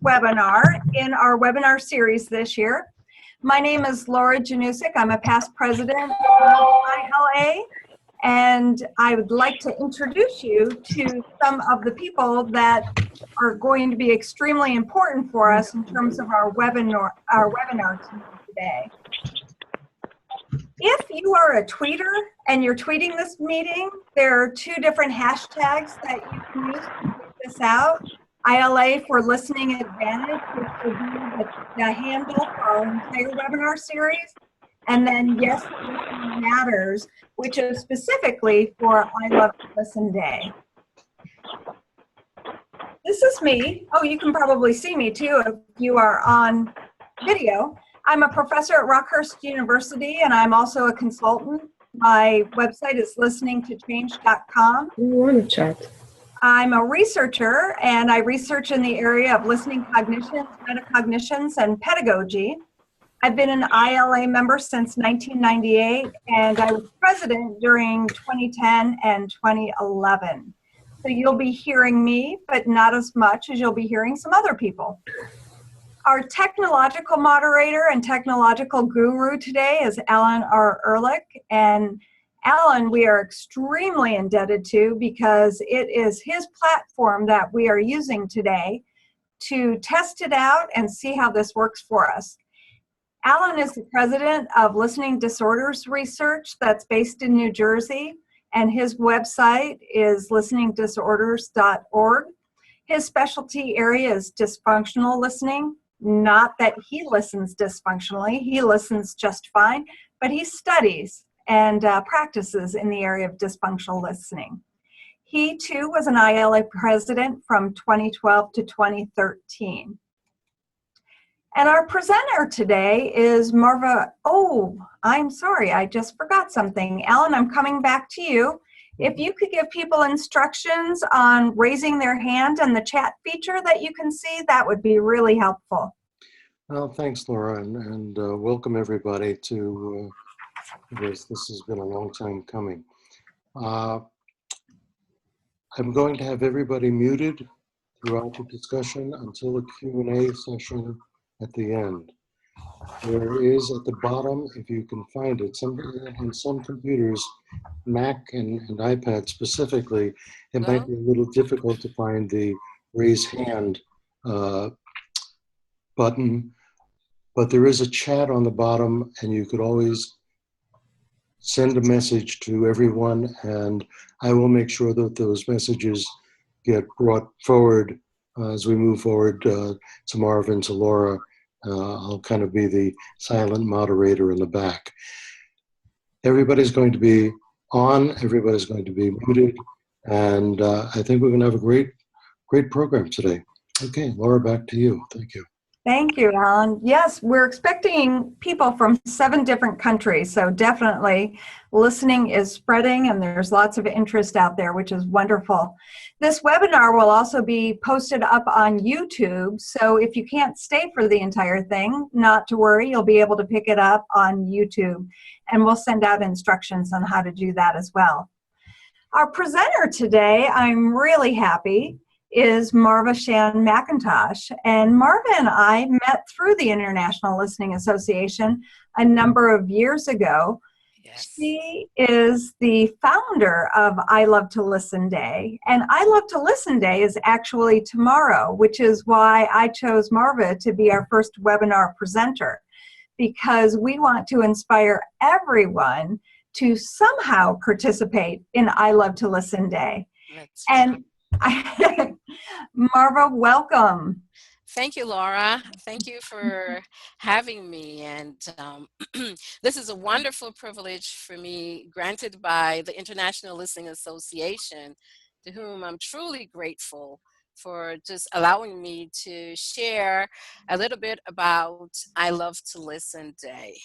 webinar in our webinar series this year. My name is Laura Janusik. I'm a past president of ILA, and I would like to introduce you to some of the people that are going to be extremely important for us in terms of our webinar today. If you are a tweeter and you're tweeting this meeting, there are two different hashtags that you can use to tweet this out. ILA for Listening Advantage, which will be the handle for our entire webinar series. And then Yes, Listening Matters, which is specifically for I Love to Listen Day. This is me. Oh, you can probably see me too if you are on video. I'm a professor at Rockhurst University, and I'm also a consultant. My website is listeningtochange.com. You want to chat? I'm a researcher, and I research in the area of listening cognitions, metacognitions, and pedagogy. I've been an ILA member since 1998, and I was president during 2010 and 2011. So you'll be hearing me, but not as much as you'll be hearing some other people. Our technological moderator and technological guru today is Alan R. Ehrlich. And Alan, we are extremely indebted to because it is his platform that we are using today to test it out and see how this works for us. Alan is the president of Listening Disorders Research that's based in New Jersey, and his website is listeningdisorders.org. His specialty area is dysfunctional listening. Not that he listens dysfunctionally, he listens just fine, but he studies and practices in the area of dysfunctional listening. He too was an ILA president from 2012 to 2013. And our presenter today is Marva. Oh, I'm sorry, I just forgot something. Alan, I'm coming back to you. If you could give people instructions on raising their hand and the chat feature that you can see, that would be really helpful. Well, thanks, Laura, and welcome everybody to this. This has been a long time coming. I'm going to have everybody muted throughout the discussion until the Q&A session at the end. There is at the bottom, if you can find it, on some computers, Mac and iPad specifically, it might be a little difficult to find the raise hand button, but there is a chat on the bottom, and you could always send a message to everyone, and I will make sure that those messages get brought forward as we move forward to Marvin, to Laura. I'll kind of be the silent moderator in the back. Everybody's going to be on, everybody's going to be muted, and I think we're going to have a great program today. Okay, Laura, back to you. Thank you. Thank you, Alan. Yes, we're expecting people from 7 different countries, so definitely listening is spreading and there's lots of interest out there, which is wonderful. This webinar will also be posted up on YouTube, so if you can't stay for the entire thing, not to worry, you'll be able to pick it up on YouTube, and we'll send out instructions on how to do that as well. Our presenter today, I'm really happy, is Marva Shan McIntosh. And Marva and I met through the International Listening Association a number of years ago. Yes. She is the founder of I Love to Listen Day. And I Love to Listen Day is actually tomorrow, which is why I chose Marva to be our first webinar presenter, because we want to inspire everyone to somehow participate in I Love to Listen Day. And Marva, welcome. Thank you, Laura. Thank you for having me. And this is a wonderful privilege for me, granted by the International Listening Association, to whom I'm truly grateful for just allowing me to share a little bit about I Love to Listen Day.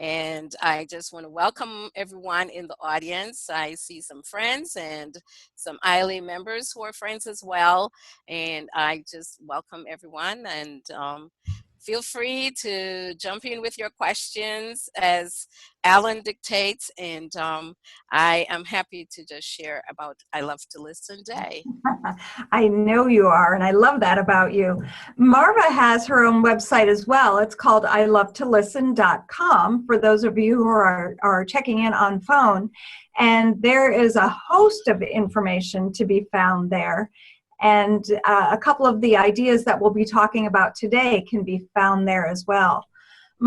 And I just want to welcome everyone in the audience. I see some friends and some ILA members who are friends as well. And I just welcome everyone. And feel free to jump in with your questions as Alan dictates, and I am happy to just share about I Love to Listen Day. I know you are, and I love that about you. Marva has her own website as well. It's called ilovetolisten.com for those of you who are checking in on phone. And there is a host of information to be found there. And a couple of the ideas that we'll be talking about today can be found there as well.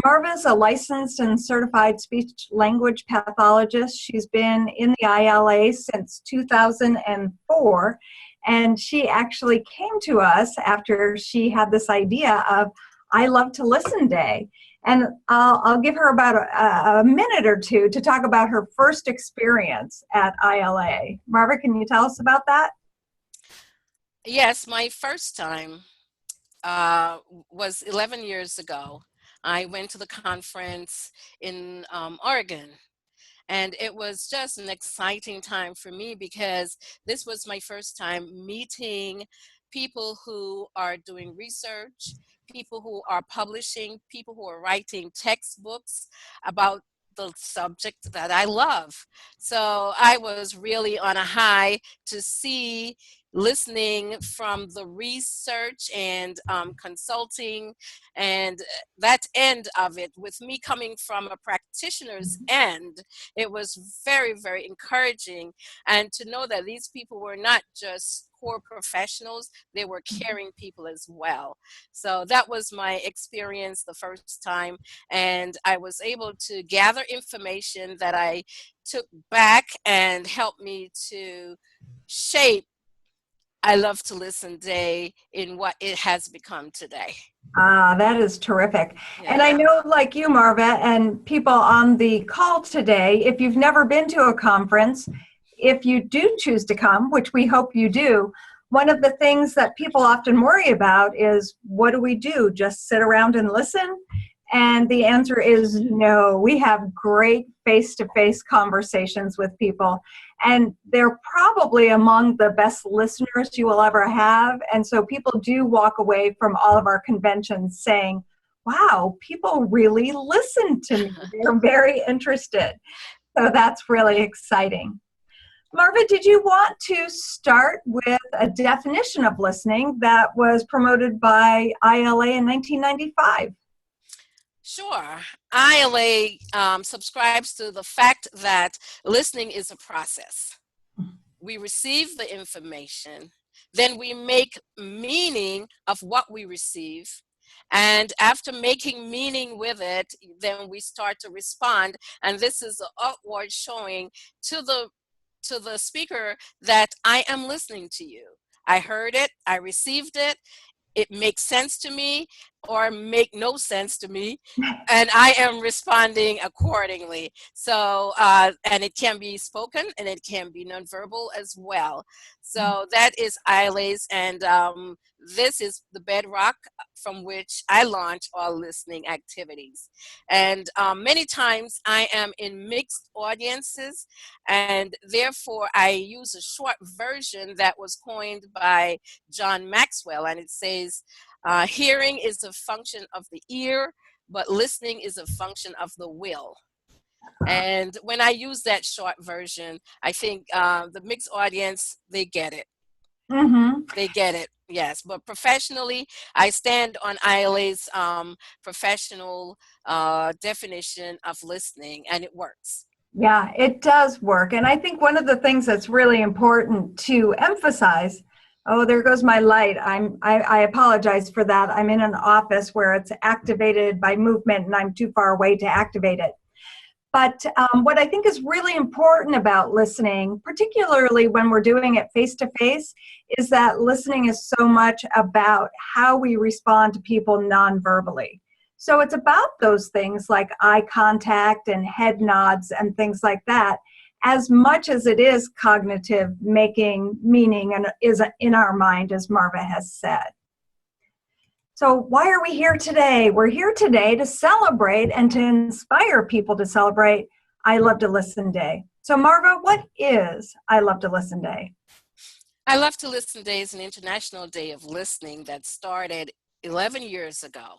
Marva is a licensed and certified speech language pathologist. She's been in the ILA since 2004, and she actually came to us after she had this idea of I Love to Listen Day. And I'll give her about a minute or two to talk about her first experience at ILA. Marva, can you tell us about that? Yes, my first time was 11 years ago. I went to the conference in Oregon, and it was just an exciting time for me because this was my first time meeting people who are doing research, people who are publishing, people who are writing textbooks about the subject that I love. So I was really on a high to see, listening from the research and consulting and that end of it, with me coming from a practitioner's end. It was very, very encouraging, and to know that these people were not just core professionals, they were caring people as well. So that was my experience the first time, and I was able to gather information that I took back and helped me to shape I Love to Listen Day in what it has become today. Ah, that is terrific. Yeah. And I know, like you, Marva, and people on the call today, if you've never been to a conference, if you do choose to come, which we hope you do, one of the things that people often worry about is, what do we do? Just sit around and listen? And the answer is no. We have great face-to-face conversations with people, and they're probably among the best listeners you will ever have. And so people do walk away from all of our conventions saying, wow, people really listen to me. They're very interested. So that's really exciting. Marva, did you want to start with a definition of listening that was promoted by ILA in 1995? Sure. ILA subscribes to the fact that listening is a process. We receive the information, then we make meaning of what we receive. And after making meaning with it, then we start to respond. And this is an upward showing to the speaker that I am listening to you. I heard it, I received it, it makes sense to me or make no sense to me, and I am responding accordingly. So and it can be spoken and it can be nonverbal as well. So that is ILAs, and this is the bedrock from which I launch all listening activities. And many times I am in mixed audiences, and therefore I use a short version that was coined by John Maxwell, and it says, hearing is a function of the ear, but listening is a function of the will. And when I use that short version, I think the mixed audience, they get it. Mm-hmm. They get it, yes. But professionally, I stand on ILA's professional definition of listening, and it works. Yeah, it does work. And I think one of the things that's really important to emphasize, oh, there goes my light. I apologize for that. I'm in an office where it's activated by movement and I'm too far away to activate it. But what I think is really important about listening, particularly when we're doing it face-to-face, is that listening is so much about how we respond to people non-verbally. So it's about those things like eye contact and head nods and things like that, as much as it is cognitive, making meaning and is in our mind, as Marva has said. So why are we here today? We're here today to celebrate and to inspire people to celebrate I Love to Listen Day. So Marva, what is I Love to Listen Day? I Love to Listen Day is an international day of listening that started 11 years ago.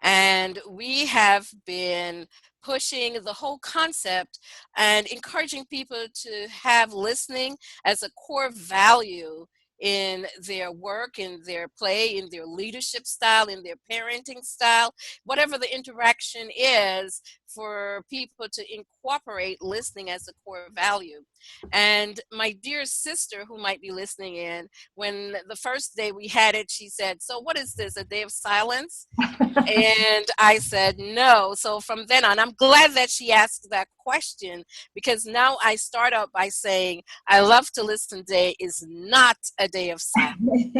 And we have been pushing the whole concept and encouraging people to have listening as a core value in their work, in their play, in their leadership style, in their parenting style, whatever the interaction is, for people to incorporate listening as a core value. And my dear sister, who might be listening in, when the first day we had it, she said, "So what is this, a day of silence?" And I said, "No." So from then on, I'm glad that she asked that question, because now I start out by saying, I Love to Listen Day is not a day of silence,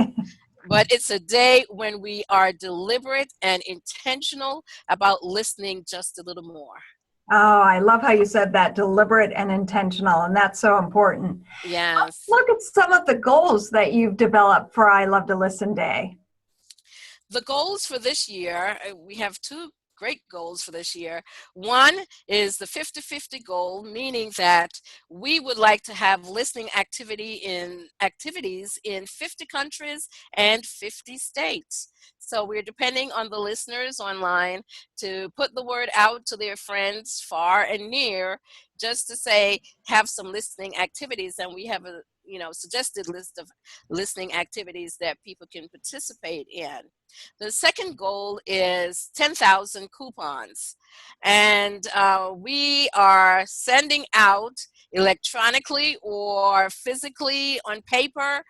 but it's a day when we are deliberate and intentional about listening just a little more. Oh, I love how you said that, deliberate and intentional, and that's so important. Yes. Look at some of the goals that you've developed for I Love to Listen Day. The goals for this year, we have two great goals for this year. One is the 50-50 goal, meaning that we would like to have listening activities in 50 countries and 50 states. So we're depending on the listeners online to put the word out to their friends far and near, just to say, have some listening activities. And we have a suggested list of listening activities that people can participate in. The second goal is 10,000 coupons. And we are sending out electronically or physically on paper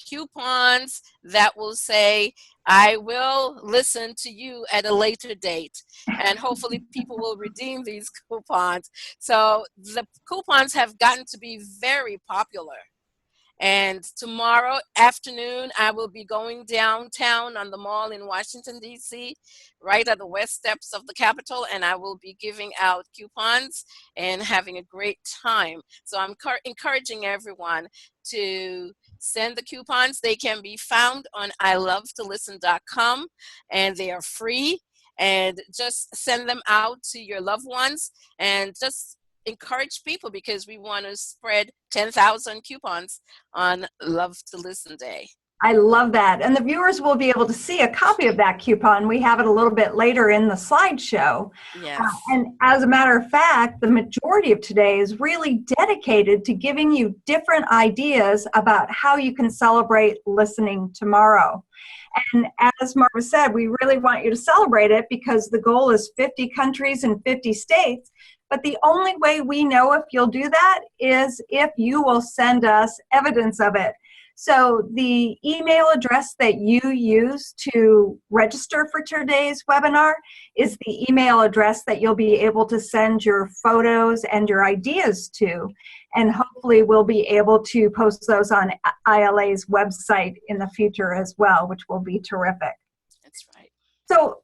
coupons that will say, "I will listen to you at a later date." And hopefully people will redeem these coupons. So the coupons have gotten to be very popular. And tomorrow afternoon, I will be going downtown on the mall in Washington, D.C., right at the west steps of the Capitol, and I will be giving out coupons and having a great time. So I'm encouraging everyone to send the coupons. They can be found on ilovetolisten.com, and they are free. And just send them out to your loved ones, and just encourage people, because we want to spread 10,000 coupons on Love to Listen Day. I love that. And the viewers will be able to see a copy of that coupon. We have it a little bit later in the slideshow. Yes. And as a matter of fact, the majority of today is really dedicated to giving you different ideas about how you can celebrate listening tomorrow. And as Marva said, we really want you to celebrate it, because the goal is 50 countries and 50 states. But the only way we know if you'll do that is if you will send us evidence of it. So the email address that you use to register for today's webinar is the email address that you'll be able to send your photos and your ideas to. And hopefully we'll be able to post those on ILA's website in the future as well, which will be terrific. That's right. So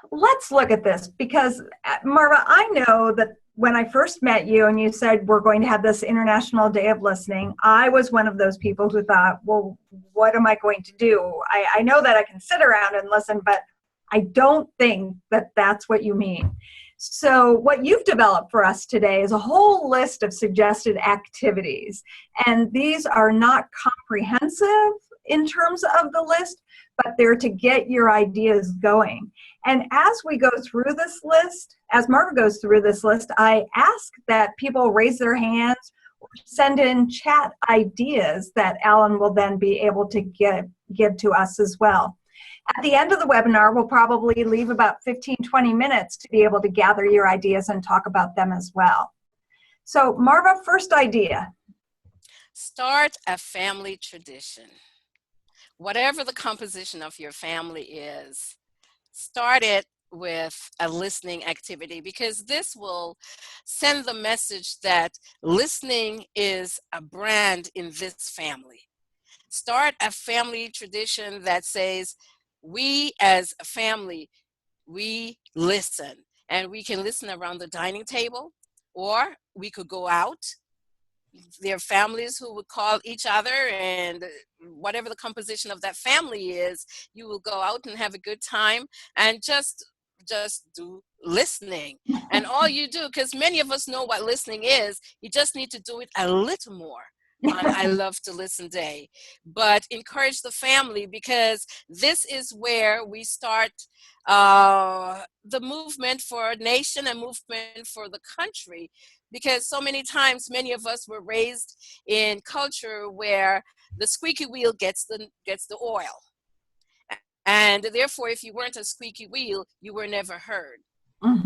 let's look at this, because Marva, I know that when I first met you and you said we're going to have this International Day of Listening, I was one of those people who thought, well, what am I going to do? I know that I can sit around and listen, but I don't think that that's what you mean. So what you've developed for us today is a whole list of suggested activities. And these are not comprehensive in terms of the list, but they're to get your ideas going. And as we go through this list, as Marva goes through this list, I ask that people raise their hands or send in chat ideas that Alan will then be able to give to us as well. At the end of the webinar, we'll probably leave about 15-20 minutes to be able to gather your ideas and talk about them as well. So Marva, first idea. Start a family tradition. Whatever the composition of your family is, start it with a listening activity, because this will send the message that listening is a brand in this family. Start a family tradition that says, we as a family, we listen, and we can listen around the dining table, or we could go out. There are families who would call each other, and whatever the composition of that family is, you will go out and have a good time and just do listening. And all you do, because many of us know what listening is, you just need to do it a little more. on I Love to Listen Day, but encourage the family, because this is where we start the movement for a nation and movement for the country. Because so many times, many of us were raised in culture where the squeaky wheel gets the oil, and therefore, if you weren't a squeaky wheel, you were never heard.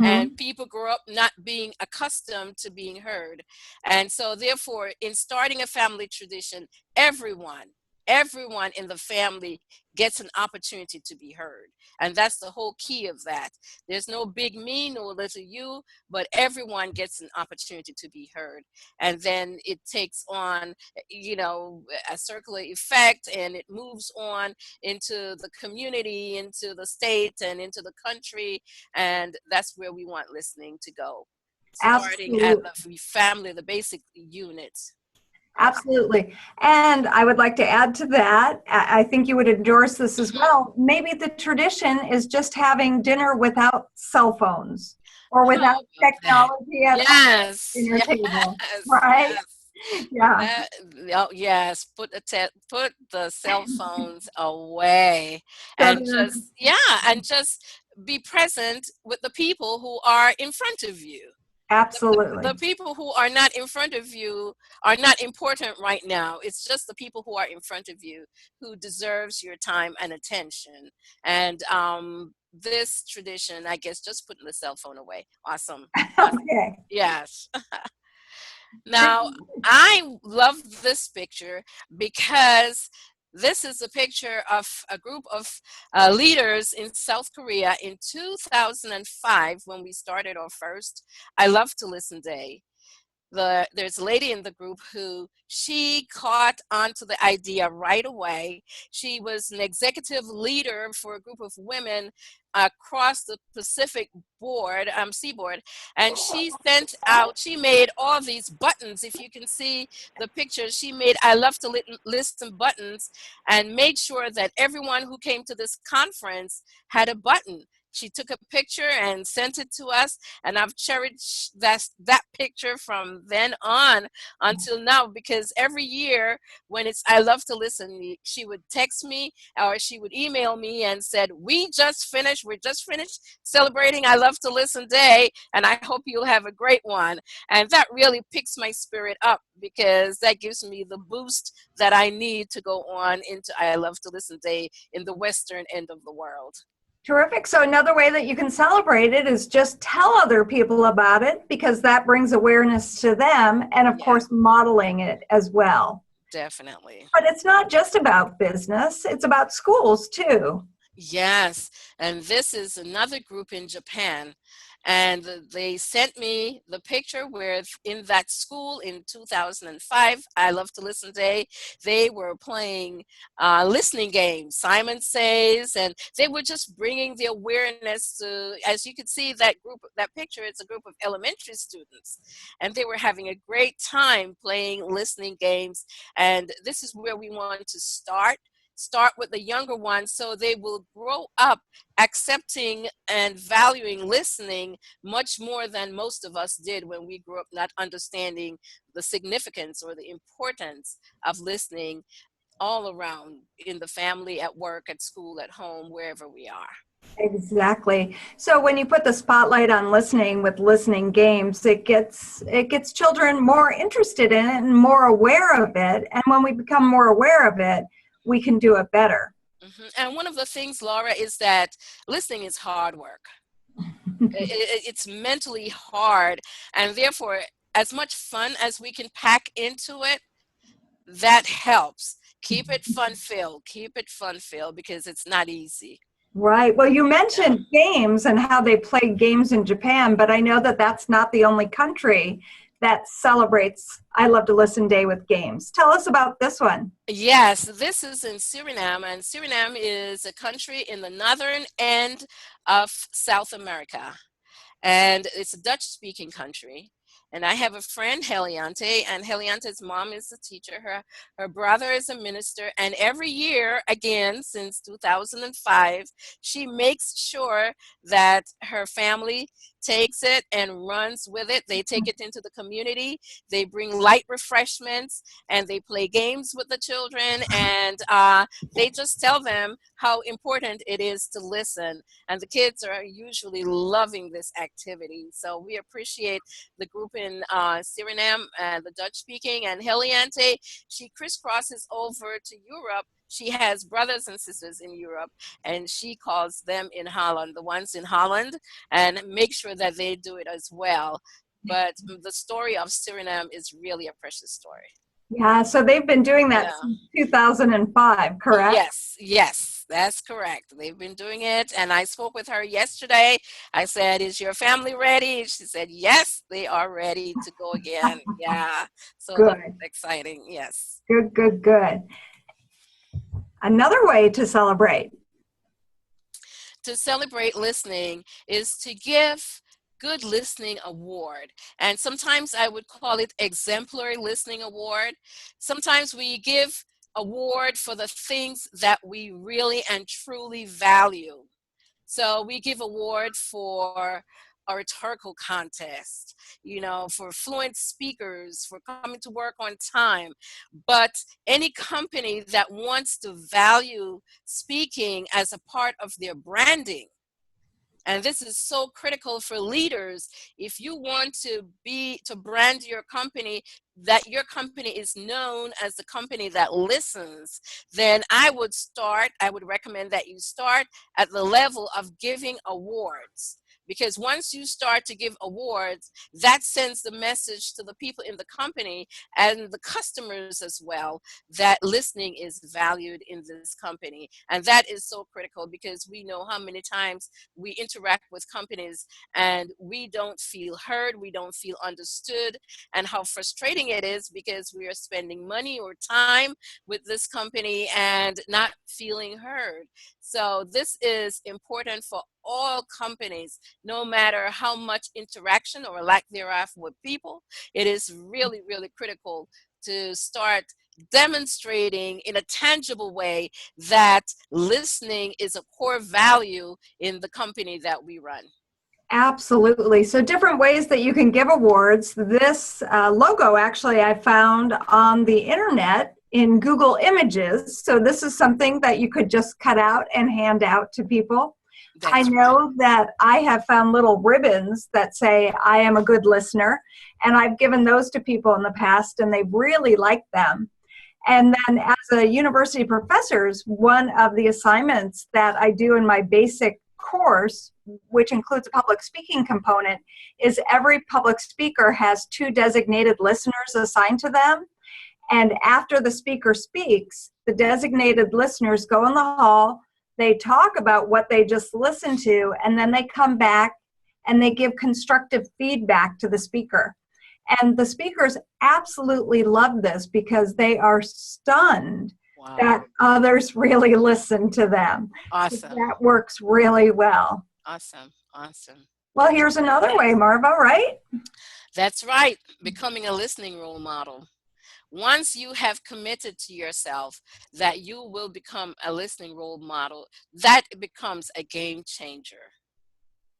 And Mhm. people grow up not being accustomed to being heard. And so therefore, in starting a family tradition, everyone in the family gets an opportunity to be heard. And that's the whole key of that. There's no big me, no little you, but everyone gets an opportunity to be heard. And then it takes on, a circular effect, and it moves on into the community, into the state, and into the country. And that's where we want listening to go, starting at Absolutely. the family, the basic units. Absolutely. And I would like to add to that, I think you would endorse this as Mhm. well. Maybe the tradition is just having dinner without cell phones or How without about that? technology at all Yes, in your yes, table, right? yes. Yeah. That, oh, yes, put the cell phones away, So and just, yeah, and just be present with the people who are in front of you. The absolutely. people who are not in front of you are not important right now. It's just the people who are in front of you who deserves your time and attention. And this tradition, I guess, just putting the cell phone away. Awesome. Awesome. Okay. Yes. Now, I love this picture because this is a picture of a group of leaders in South Korea in 2005, when we started our first I Love to Listen Day. There's a lady in the group who she caught onto the idea right away. She was an executive leader for a group of women across the Pacific seaboard, and she made all these buttons. If you can see the pictures, she made I Love to Listen buttons, and made sure that everyone who came to this conference had a button. She took a picture and sent it to us, and I've cherished that picture from then on until now, because every year when it's I Love to Listen, she would text me or she would email me and said, we're just finished celebrating I Love to Listen Day, and I hope you'll have a great one. And that really picks my spirit up, because that gives me the boost that I need to go on into I Love to Listen Day in the western end of the world. Terrific. So another way that you can celebrate it is just tell other people about it, because that brings awareness to them, and of Yeah, course modeling it as well. definitely. But it's not just about business, it's about schools too. Yes, and this is another group in Japan. And they sent me the picture where in that school in 2005, I Love to Listen Day, they were playing listening games, Simon Says, and they were just bringing the awareness to, as you can see that group, that picture, it's a group of elementary students. And they were having a great time playing listening games. And this is where we want to start with the younger ones, so they will grow up accepting and valuing listening much more than most of us did when we grew up not understanding the significance or the importance of listening all around, in the family, at work, at school, at home, wherever we are. Exactly. So when you put the spotlight on listening with listening games, it gets children more interested in it and more aware of it. And when we become more aware of it, we can do it better. And one of the things, Laura, is that listening is hard work. It's mentally hard, and therefore, as much fun as we can pack into it, that helps. Keep it fun filled, because it's not easy. Right. Well, you Yeah. mentioned games and how they play games in Japan, but I know that that's not the only country that celebrates I Love to Listen Day with games. Tell us about this one. Yes, this is in Suriname, and Suriname is a country in the northern end of South America. And it's a Dutch-speaking country. And I have a friend, Heliante, and Heliante's mom is a teacher. Her brother is a minister. And every year, again, since 2005, she makes sure that her family takes it and runs with it. They take it into the community. They bring light refreshments and they play games with the children, and they just tell them how important it is to listen. And the kids are usually loving this activity. So we appreciate the group in Suriname and the Dutch speaking. And Heliante, she crisscrosses over to Europe. She has brothers and sisters in Europe, and she calls them in Holland, the ones in Holland, and make sure that they do it as well. But the story of Suriname is really a precious story. Yeah, so they've been doing that since 2005, correct? Yes, yes, that's correct. They've been doing it, and I spoke with her yesterday. I said, "Is your family ready?" She said, "Yes, they are ready to go again." Yeah, so Good. that's exciting. Yes. Good, good, good. Another way to celebrate. To celebrate listening is to give Good Listening Award. And sometimes I would call it Exemplary Listening Award. Sometimes we give award for the things that we really and truly value. So we give award for a rhetorical contest, for fluent speakers, for coming to work on time. But any company that wants to value speaking as a part of their branding, and this is so critical for leaders. If you want to brand your company, that your company is known as the company that listens, then I would recommend that you start at the level of giving awards. Because once you start to give awards, that sends the message to the people in the company and the customers as well that listening is valued in this company. And that is so critical, because we know how many times we interact with companies and we don't feel heard, we don't feel understood, and how frustrating it is because we are spending money or time with this company and not feeling heard. So this is important for all companies, no matter how much interaction or lack thereof with people. It is really, really critical to start demonstrating in a tangible way that listening is a core value in the company that we run. Absolutely. So different ways that you can give awards. This logo actually I found on the internet in Google Images. So this is something that you could just cut out and hand out to people. I know that I have found little ribbons that say, "I am a good listener," and I've given those to people in the past, and they've really liked them. And then as a university professor, one of the assignments that I do in my basic course, which includes a public speaking component, is every public speaker has 2 designated listeners assigned to them. And after the speaker speaks, the designated listeners go in the hall, they talk about what they just listened to, and then they come back and they give constructive feedback to the speaker. And the speakers absolutely love this because they are stunned that others really listen to them. Awesome. So that works really well. Awesome. Awesome. Well, here's another way, Marva, right? That's right. Becoming a listening role model. Once you have committed to yourself that you will become a listening role model, that becomes a game changer.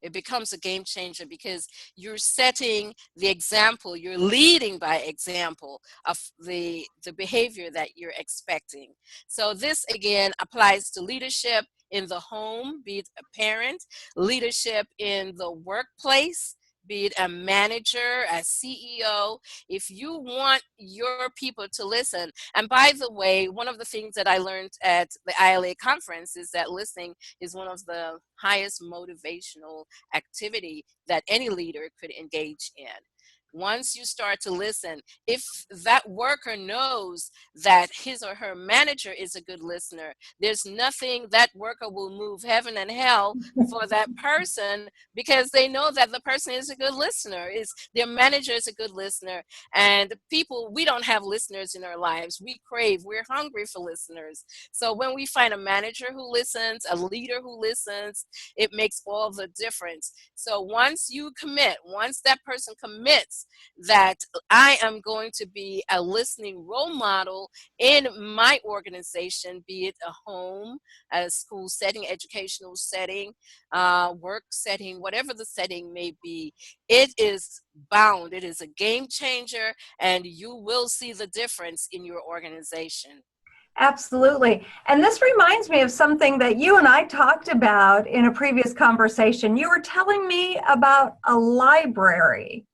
It becomes a game changer because you're setting the example, you're leading by example of the behavior that you're expecting. So this again applies to leadership in the home, be it a parent, leadership in the workplace, be it a manager, a CEO. If you want your people to listen, and by the way, one of the things that I learned at the ILA conference is that listening is one of the highest motivational activity that any leader could engage in. Once you start to listen, if that worker knows that his or her manager is a good listener, there's nothing that worker will move heaven and hell for that person, because they know that the person is a good listener, is their manager is a good listener. And people, we don't have listeners in our lives. We're hungry for listeners. So when we find a manager who listens, a leader who listens, it makes all the difference. So once you commit, once that person commits that I am going to be a listening role model in my organization, be it a home, a school setting, educational setting, work setting, whatever the setting may be. It is bound. It is a game changer, and you will see the difference in your organization. Absolutely. And this reminds me of something that you and I talked about in a previous conversation. You were telling me about a library.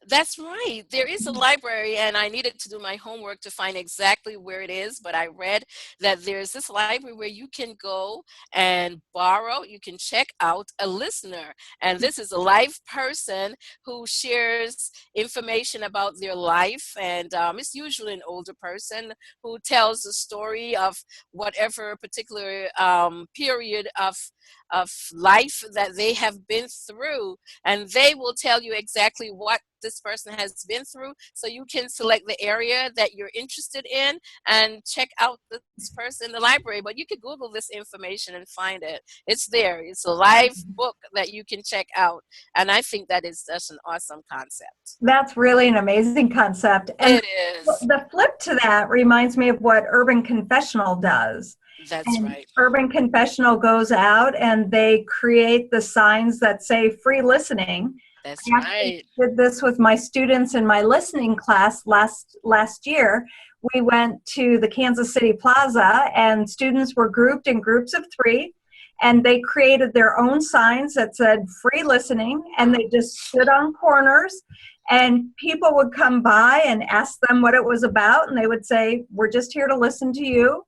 That's right. There is a library, and I needed to do my homework to find exactly where it is. But I read that there's this library where you can go and borrow, you can check out a listener. And this is a live person who shares information about their life. And it's usually an older person who tells the story of whatever particular period of life that they have been through, and they will tell you exactly what this person has been through, so you can select the area that you're interested in and check out this person in the library. But you could Google this information and find it. It's there. It's a live book that you can check out, and I think that is just an awesome concept. That's really an amazing concept. And It is. the flip to that reminds me of what Urban Confessional does. That's And right. Urban Confessional goes out and they create the signs that say free listening. That's I actually right. did this with my students in my listening class last year. We went to the Kansas City Plaza, and students were grouped in groups of 3, and they created their own signs that said free listening, and they just stood on corners, and people would come by and ask them what it was about, and they would say, "We're just here to listen to you."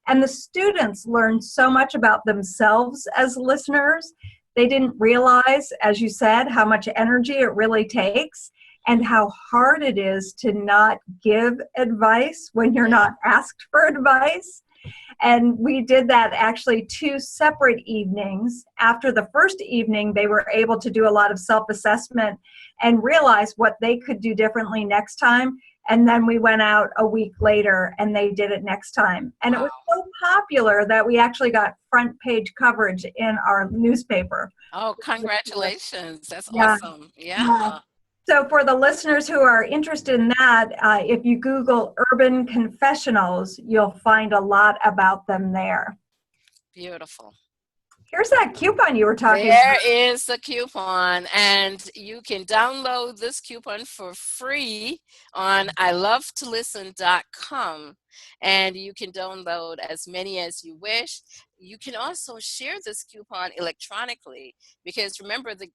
And the students learned so much about themselves as listeners. They didn't realize, as you said, how much energy it really takes and how hard it is to not give advice when you're not asked for advice. And we did that actually 2 separate evenings. After the first evening, they were able to do a lot of self-assessment and realize what they could do differently next time. And then we went out a week later and they did it next time. And it was so popular that we actually got front page coverage in our newspaper. Oh, congratulations. That's Yeah. awesome. Yeah. So for the listeners who are interested in that, if you Google Urban Confessionals, you'll find a lot about them there. Beautiful. Here's that coupon you were talking There about. is a coupon, and you can download this coupon for free on ilovetolisten.com, and you can download as many as you wish. You can also share this coupon electronically, because remember, the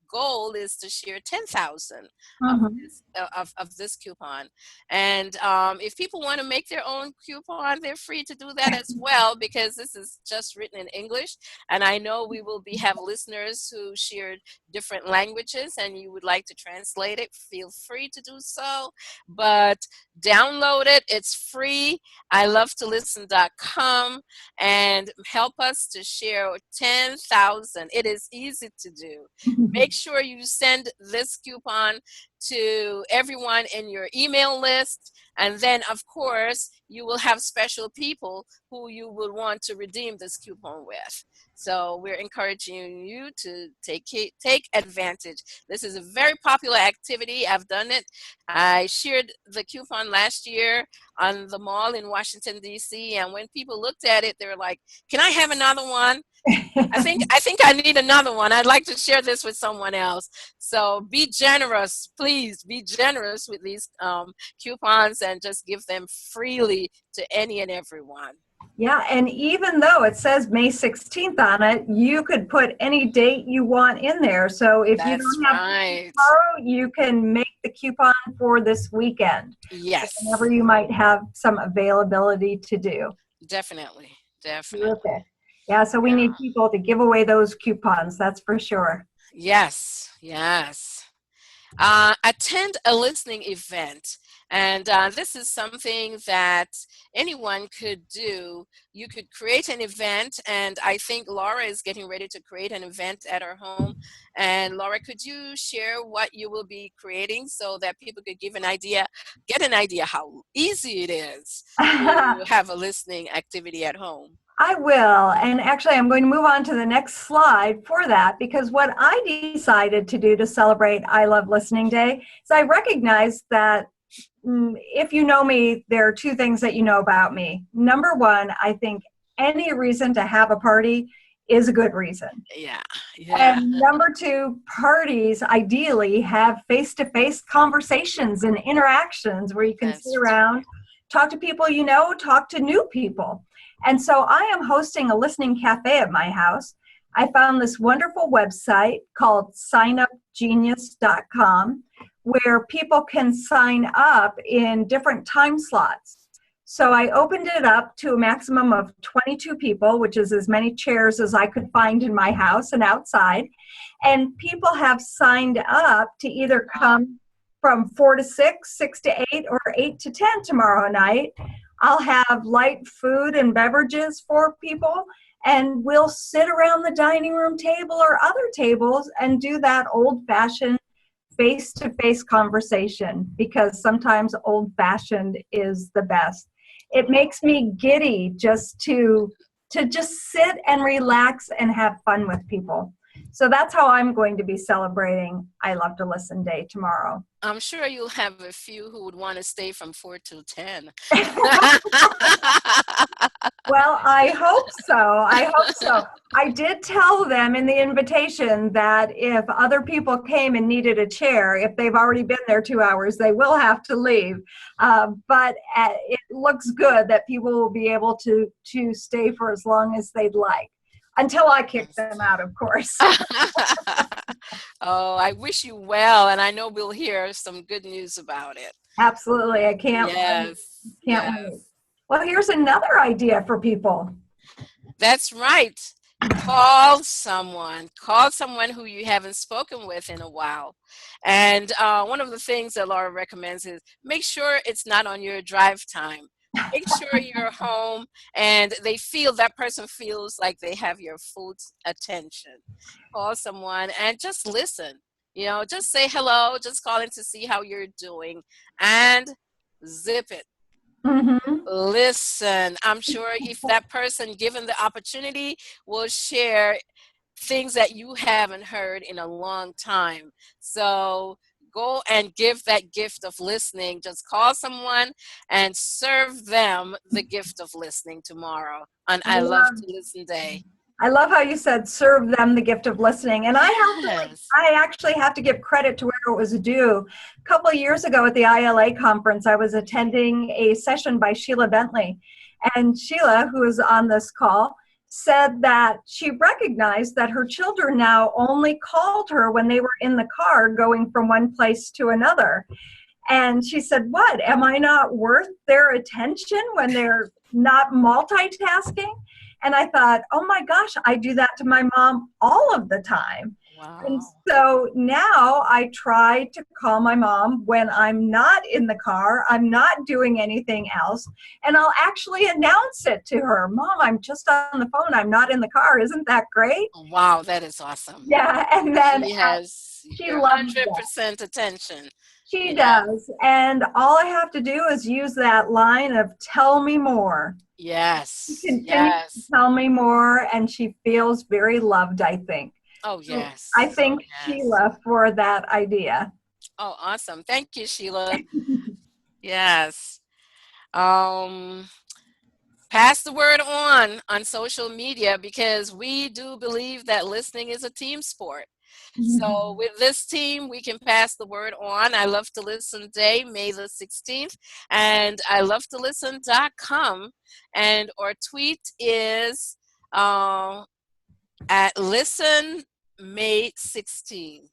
goal is to share 10,000 of this coupon. And if people want to make their own coupon, they're free to do that as well, because this is just written in English. And I know we will have listeners who share different languages, and you would like to translate it, feel free to do so. But download it. It's free. ilovetolisten.com, and help us to share 10,000. It is easy to do. Make sure you send this coupon to everyone in your email list. And then, of course, you will have special people who you will want to redeem this coupon with. So we're encouraging you to take advantage. This is a very popular activity. I've done it. I shared the coupon last year on the mall in Washington, D.C. And when people looked at it, they were like, "Can I have another one? I think I need another one. I'd like to share this with someone else." So be generous, please be generous with these coupons, and just give them freely to any and everyone. Yeah, and even though it says May 16th on it, you could put any date you want in there. So if you That's don't have right. tomorrow, you can make the coupon for this weekend. Yes. Whenever you might have some availability to do. Definitely. Terrific. Yeah, so we need people to give away those coupons, that's for sure. Yes. Yes. Attend a listening event. And this is something that anyone could do. You could create an event, and I think Laura is getting ready to create an event at her home. And Laura, could you share what you will be creating so that people could get an idea how easy it is to have a listening activity at home? I will. And actually, I'm going to move on to the next slide for that, because what I decided to do to celebrate I Love Listening Day is I recognize that if you know me, there are two things that you know about me. Number one, I think any reason to have a party is a good reason. Yeah. Yeah. And number two, parties ideally have face-to-face conversations and interactions where you can sit That's around, talk to people you know, talk to new people. And so I am hosting a listening cafe at my house. I found this wonderful website called signupgenius.com where people can sign up in different time slots. So I opened it up to a maximum of 22 people, which is as many chairs as I could find in my house and outside. And people have signed up to either come from 4 to 6, 6 to 8, or 8 to 10 tomorrow night. I'll have light food and beverages for people, and we'll sit around the dining room table or other tables and do that old-fashioned face-to-face conversation, because sometimes old-fashioned is the best. It makes me giddy just to just sit and relax and have fun with people. So that's how I'm going to be celebrating I Love to Listen Day tomorrow. I'm sure you'll have a few who would want to stay from 4 till 10. Well, I hope so. I hope so. I did tell them in the invitation that if other people came and needed a chair, if they've already been there 2 hours, they will have to leave. But it looks good that people will be able to stay for as long as they'd like, until I kick them out, of course. Oh, I wish you well, and I know we'll hear some good news about it. Absolutely. I can't wait. Yes. Can't Yes. wait. Well, here's another idea for people. That's right. Call someone who you haven't spoken with in a while. And one of the things that Laura recommends is make sure it's not on your drive time. Make sure you're home and that person feels like they have your full attention. Call someone and just listen. Just say hello, just calling to see how you're doing, and zip it. Mm-hmm. Listen, I'm sure if that person, given the opportunity, will share things that you haven't heard in a long time. So go and give that gift of listening. Just call someone and serve them the gift of listening tomorrow on I Love to Listen Day. I love how you said serve them the gift of listening. And Yes. I actually have to give credit to where it was due. A couple of years ago at the ILA conference, I was attending a session by Sheila Bentley. And Sheila, who is on this call, said that she recognized that her children now only called her when they were in the car going from one place to another. And she said, what, am I not worth their attention when they're not multitasking? And I thought, oh my gosh, I do that to my mom all of the time. Wow. And so now I try to call my mom when I'm not in the car, I'm not doing anything else, and I'll actually announce it to her. Mom, I'm just on the phone, I'm not in the car. Isn't that great? Wow, that is awesome. Yeah, and then she loves 100% attention. She does. And all I have to do is use that line of tell me more. Yes. She continues to tell me more, and she feels very loved, I think. Oh, yes. So I thank Sheila for that idea. Oh, awesome. Thank you, Sheila. Yes. Pass the word on social media, because we do believe that listening is a team sport. So with this team, we can pass the word on. I Love to Listen Day, May the 16th, and I love to listen.com. And our tweet is at Listen May 16.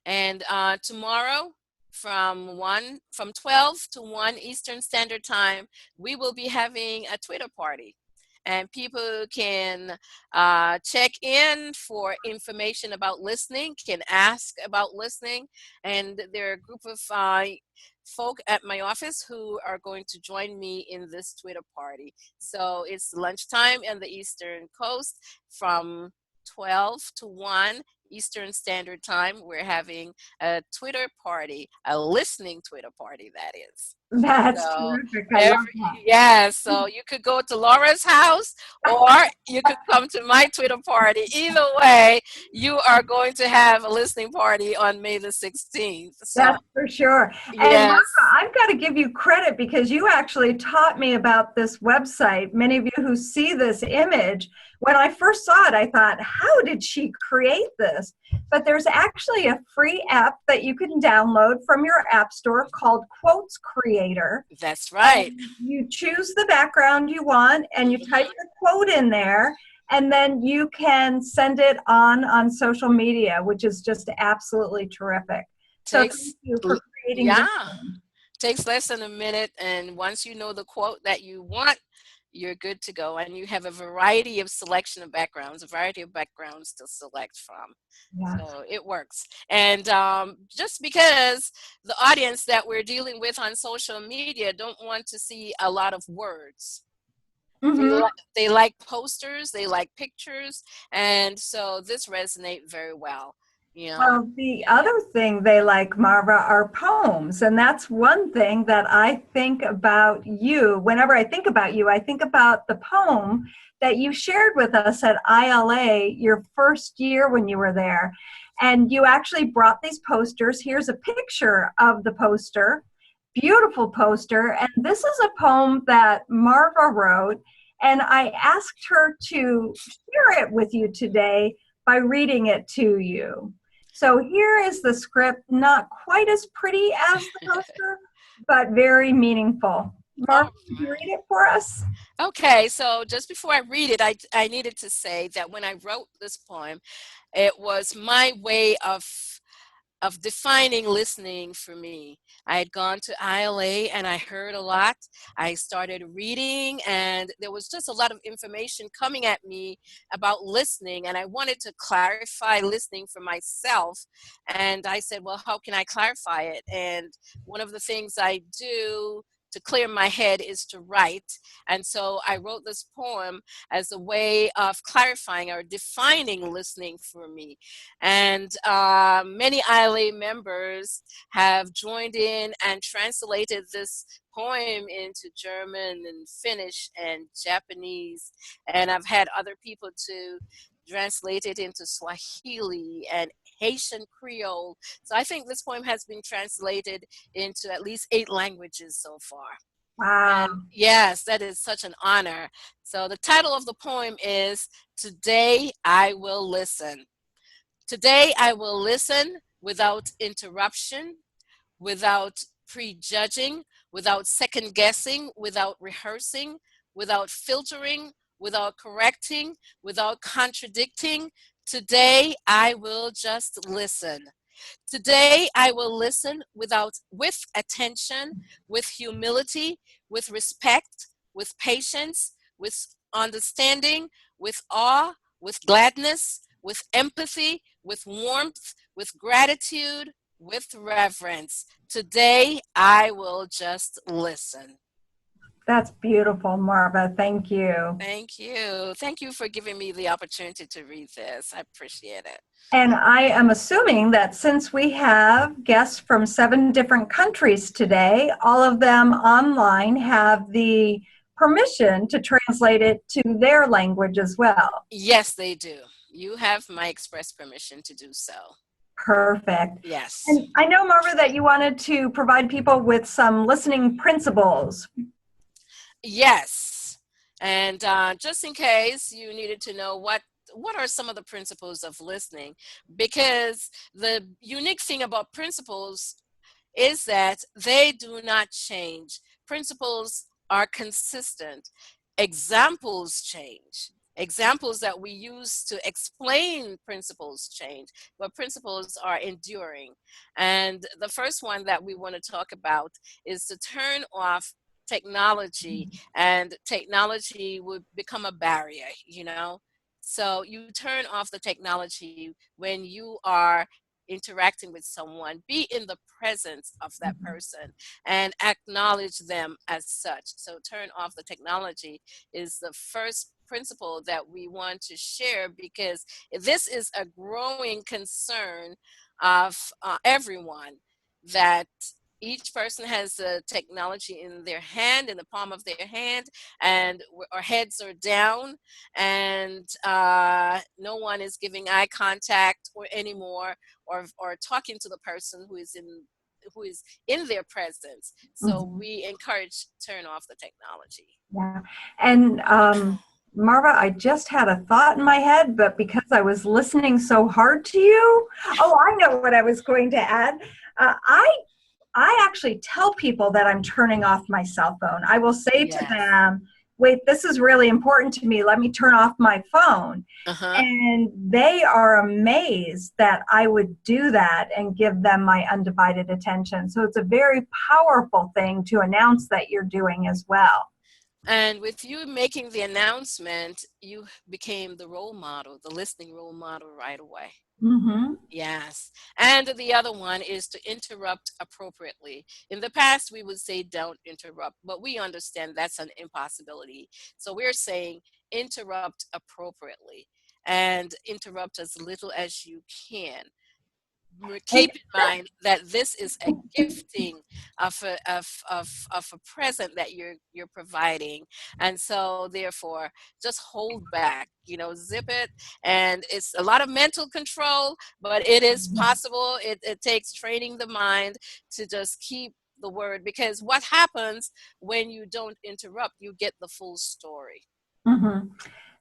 And tomorrow from 12 to 1 Eastern Standard Time, we will be having a Twitter party. And people can check in for information about listening, can ask about listening. And there are a group of folk at my office who are going to join me in this Twitter party. So it's lunchtime in the Eastern Coast from 12 to 1 Eastern Standard Time, we're having a Twitter party, a listening Twitter party, that is. That's So terrific. I love that. yeah, so you could go to Laura's house or you could come to my Twitter party. Either way, you are going to have a listening party on May the 16th. So That's for sure. And yes, Martha, I've got to give you credit because you actually taught me about this website. Many of you who see this image, when I first saw it, I thought, how did she create this? But there's actually a free app that you can download from your app store called Quotes Creator. that's right. And you choose the background you want and you type the quote in there, and then you can send it on social media, which is just absolutely terrific. So thank Takes you for creating yeah, this. takes less than a minute, and once you know the quote that you want, you're good to go. And you have a variety of selection of backgrounds, a variety of backgrounds to select from. Yes. So it works. And just because the audience that we're dealing with on social media don't want to see a lot of words. Mm-hmm. They like posters, they like pictures, and so this resonates very well. You know, Well, the other thing they like, Marva, are poems. And that's one thing that I think about you. Whenever I think about you, I think about the poem that you shared with us at ILA your first year when you were there. And you actually brought these posters. Here's a picture of the poster, beautiful poster. And this is a poem that Marva wrote. And I asked her to share it with you today by reading it to you. So here is the script, not quite as pretty as the poster, but very meaningful. Mark, could you read it for us? okay, so just before I read it, I needed to say that when I wrote this poem, it was my way of defining listening for me. I had gone to ILA and I heard a lot. I started reading, and there was just a lot of information coming at me about listening, and I wanted to clarify listening for myself. And I said, well, how can I clarify it? And one of the things I do to clear my head is to write. And so I wrote this poem as a way of clarifying or defining listening for me. And many ILA members have joined in and translated this poem into German and Finnish and Japanese. And I've had other people to translate it into Swahili and Haitian Creole. So I think this poem has been translated into at least 8 languages so far. Wow. And yes, that is such an honor. So the title of the poem is Today I Will Listen. Today I will listen without interruption, without prejudging, without second guessing, without rehearsing, without filtering, without correcting, without contradicting. Today I will just listen. Today I will listen with attention, with humility, with respect, with patience, with understanding, with awe, with gladness, with empathy, with warmth, with gratitude, with reverence. Today I will just listen. That's beautiful, Marva. Thank you. Thank you. Thank you for giving me the opportunity to read this. I appreciate it. And I am assuming that since we have guests from 7 different countries today, all of them online have the permission to translate it to their language as well. Yes, they do. You have my express permission to do so. Perfect. Yes. And I know, Marva, that you wanted to provide people with some listening principles. Yes. And just in case you needed to know what are some of the principles of listening, because the unique thing about principles is that they do not change. Principles are consistent. Examples change. Examples that we use to explain principles change, but principles are enduring. And the first one that we want to talk about is to turn off technology, and technology would become a barrier, you know? So you turn off the technology when you are interacting with someone. Be in the presence of that person and acknowledge them as such. So turn off the technology is the first principle that we want to share, because this is a growing concern of everyone, that each person has the technology in their hand, in the palm of their hand, and our heads are down, and no one is giving eye contact or anymore, or talking to the person who is in their presence. So Mhm. we encourage turn off the technology. Yeah. And Marva, I just had a thought in my head, but because I was listening so hard to you, oh, I know what I was going to add. I actually tell people that I'm turning off my cell phone. I will say to Yes. them, wait, this is really important to me. Let me turn off my phone. Uh-huh. And they are amazed that I would do that and give them my undivided attention. So it's a very powerful thing to announce that you're doing as well. And with you making the announcement, you became the role model, the listening role model right away. Mm-hmm. Yes. And the other one is to interrupt appropriately. In the past, we would say don't interrupt, but we understand that's an impossibility. So we're saying interrupt appropriately, and interrupt as little as you can. Keep in mind that this is a gifting of a present that you're providing, and so therefore just hold back, zip it. And it's a lot of mental control, but it is possible. It takes training the mind to just keep the word, because what happens when you don't interrupt, you get the full story. Mm-hmm.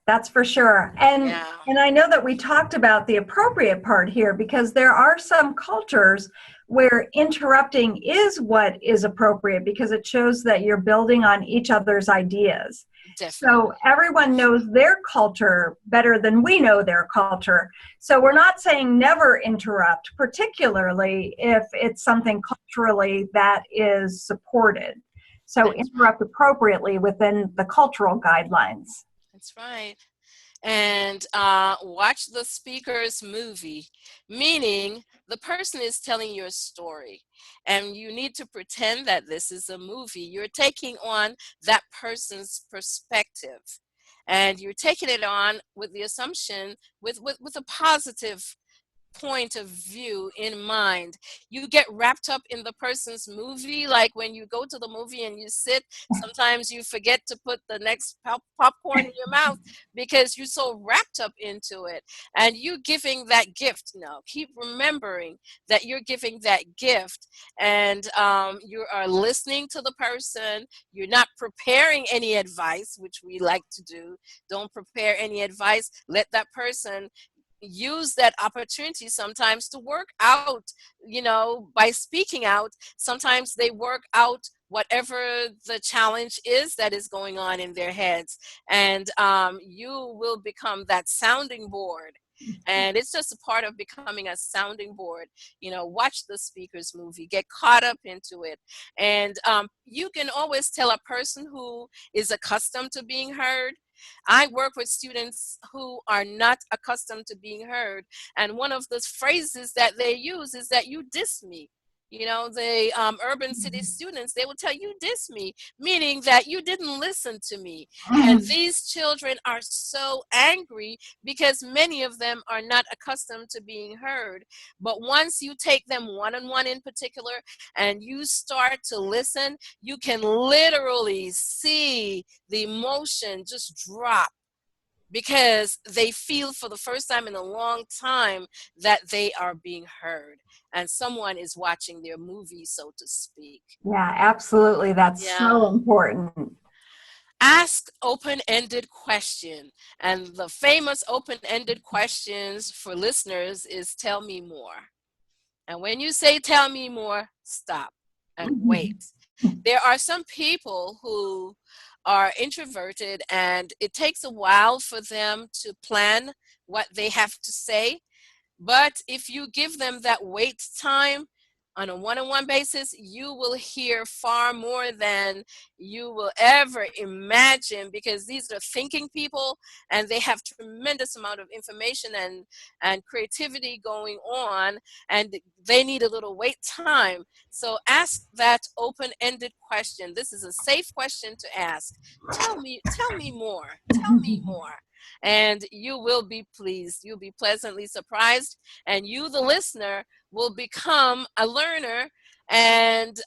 That's for sure. And Yeah, I know that we talked about the appropriate part here, because there are some cultures where interrupting is what is appropriate, because it shows that you're building on each other's ideas. So definitely. everyone knows their culture better than we know their culture. So we're not saying never interrupt, particularly if it's something culturally that is supported. So That's right. interrupt appropriately within the cultural guidelines. That's right. And watch the speaker's movie, meaning the person is telling your story, and you need to pretend that this is a movie. You're taking on that person's perspective, and you're taking it on with the assumption, with a positive point of view in mind. You get wrapped up in the person's movie, like when you go to the movie and you sit, sometimes you forget to put the next popcorn in your mouth because you're so wrapped up into it. And you giving that gift. Now keep remembering that you're giving that gift, and you are listening to the person. You're not preparing any advice, which we like to do. Don't prepare any advice. Let that person use that opportunity sometimes to work out, by speaking out. Sometimes they work out whatever the challenge is that is going on in their heads, and you will become that sounding board. And it's just a part of becoming a sounding board. Watch the speaker's movie, get caught up into it. And you can always tell a person who is accustomed to being heard. I work with students who are not accustomed to being heard. And one of the phrases that they use is that you diss me. The urban city students, they will tell you diss me, meaning that you didn't listen to me. And these children are so angry because many of them are not accustomed to being heard. But once you take them one-on-one in particular and you start to listen, you can literally see the emotion just drop, because they feel for the first time in a long time that they are being heard and someone is watching their movie, so to speak. Yeah, absolutely. That's Yeah. so important. Ask open-ended question. And the famous open-ended questions for listeners is tell me more. And when you say tell me more, stop and wait. There are some people who are introverted, and it takes a while for them to plan what they have to say. But if you give them that wait time, on a one-on-one basis, you will hear far more than you will ever imagine, because these are thinking people and they have tremendous amount of information and creativity going on, and they need a little wait time. So ask that open-ended question. This is a safe question to ask. Tell me more. Tell me more. And you will be pleased. You'll be pleasantly surprised, and you, the listener, will become a learner, and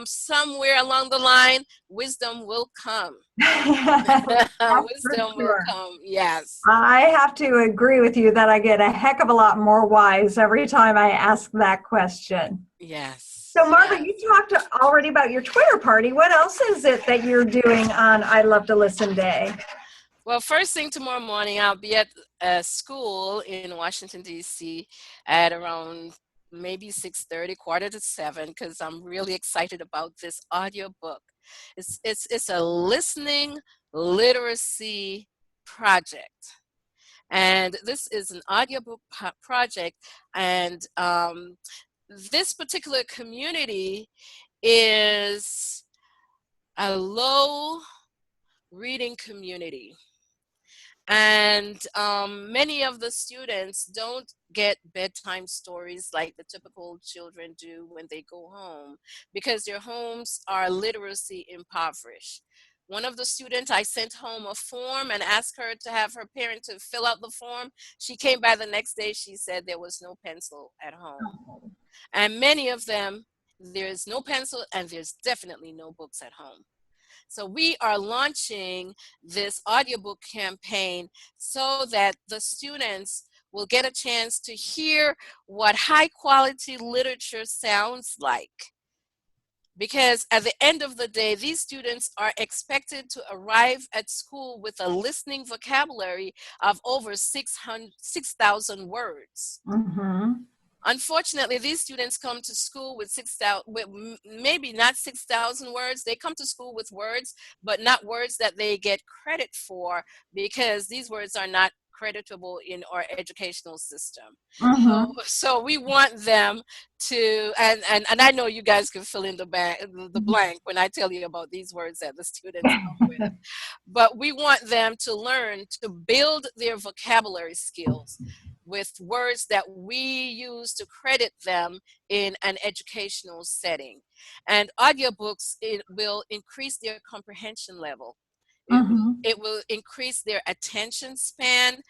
somewhere along the line, wisdom will come. That's for Wisdom will sure. come, yes. I have to agree with you that I get a heck of a lot more wise every time I ask that question. Yes, So, Margaret, yes. you talked already about your Twitter party. What else is it that you're doing on I Love to Listen Day? Well, first thing tomorrow morning, I'll be at a school in Washington, D.C. at around maybe 6:30, quarter to 7, because I'm really excited about this audio book. It's a listening literacy project. And this is an audiobook project. And this particular community is a low reading community. And many of the students don't get bedtime stories like the typical children do when they go home, because their homes are literacy impoverished. One of the students, I sent home a form and asked her to have her parent to fill out the form. She came by the next day, she said there was no pencil at home. And many of them, there's no pencil and there's definitely no books at home. So we are launching this audiobook campaign so that the students will get a chance to hear what high quality literature sounds like. Because at the end of the day, these students are expected to arrive at school with a listening vocabulary of over 6,000 words. Mm-hmm. Unfortunately, these students come to school with maybe not 6,000 words. They come to school with words, but not words that they get credit for, because these words are not creditable in our educational system. Mm-hmm. So we want them to, and I know you guys can fill in the blank when I tell you about these words that the students come with, but we want them to learn to build their vocabulary skills with words that we use to credit them in an educational setting. And audiobooks, it will increase their comprehension level. Mm-hmm. It will increase their attention span.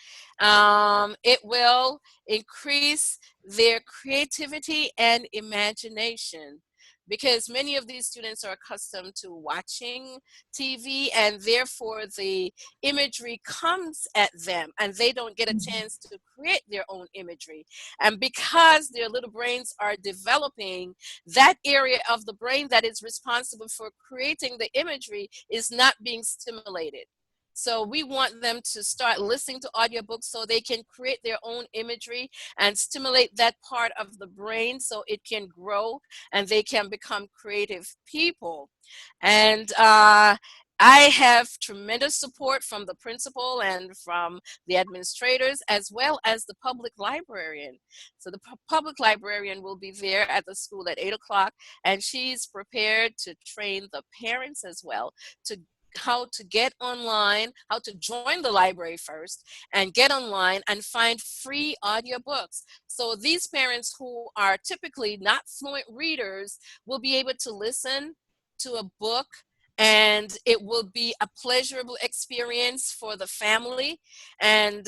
It will increase their creativity and imagination, because many of these students are accustomed to watching TV, and therefore the imagery comes at them and they don't get a chance to create their own imagery. And because their little brains are developing, that area of the brain that is responsible for creating the imagery is not being stimulated. So we want them to start listening to audiobooks so they can create their own imagery and stimulate that part of the brain so it can grow and they can become creative people. And I have tremendous support from the principal and from the administrators, as well as the public librarian. So the public librarian will be there at the school at 8 o'clock, and she's prepared to train the parents as well to how to get online, how to join the library first and get online and find free audiobooks. So these parents who are typically not fluent readers will be able to listen to a book, and it will be a pleasurable experience for the family. And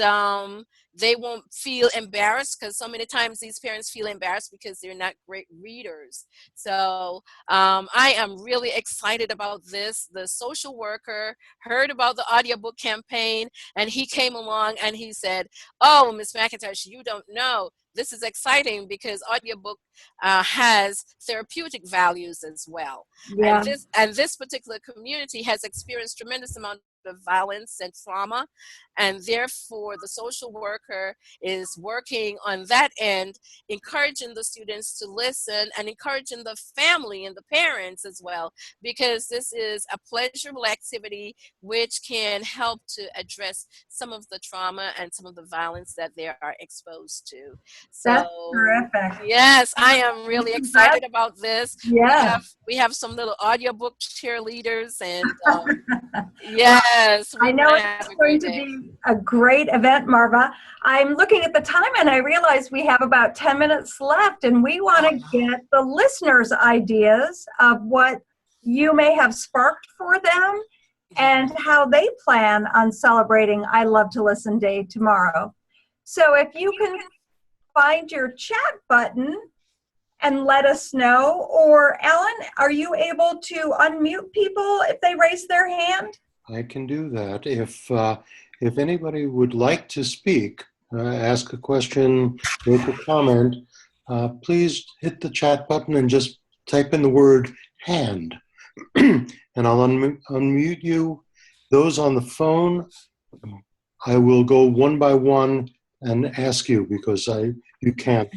they won't feel embarrassed, because so many times these parents feel embarrassed because they're not great readers. So I am really excited about this. The social worker heard about the audiobook campaign, and he came along and he said, "Oh, Miss McIntosh, you don't know. This is exciting because audiobook has therapeutic values as well." Yeah. And this particular community has experienced tremendous amount of violence and trauma, And therefore, the social worker is working on that end, encouraging the students to listen and encouraging the family and the parents as well, because this is a pleasurable activity which can help to address some of the trauma and some of the violence that they are exposed to. That's So terrific. yes, I am really excited about this. Yeah. We have some little audiobook cheerleaders, and yes, I we're know gonna have it's a going great to day. be a great event, Marva. I'm looking at the time and I realize we have about 10 minutes left, and we want to get the listeners' ideas of what you may have sparked for them and how they plan on celebrating I Love to Listen Day tomorrow. So if you can find your chat button and let us know, or Ellen, are you able to unmute people if they raise their hand? I can do that. If anybody would like to speak, ask a question, make a comment, please hit the chat button and just type in the word hand, and I'll unmute you. Those on the phone, I will go one by one and ask you, because you can't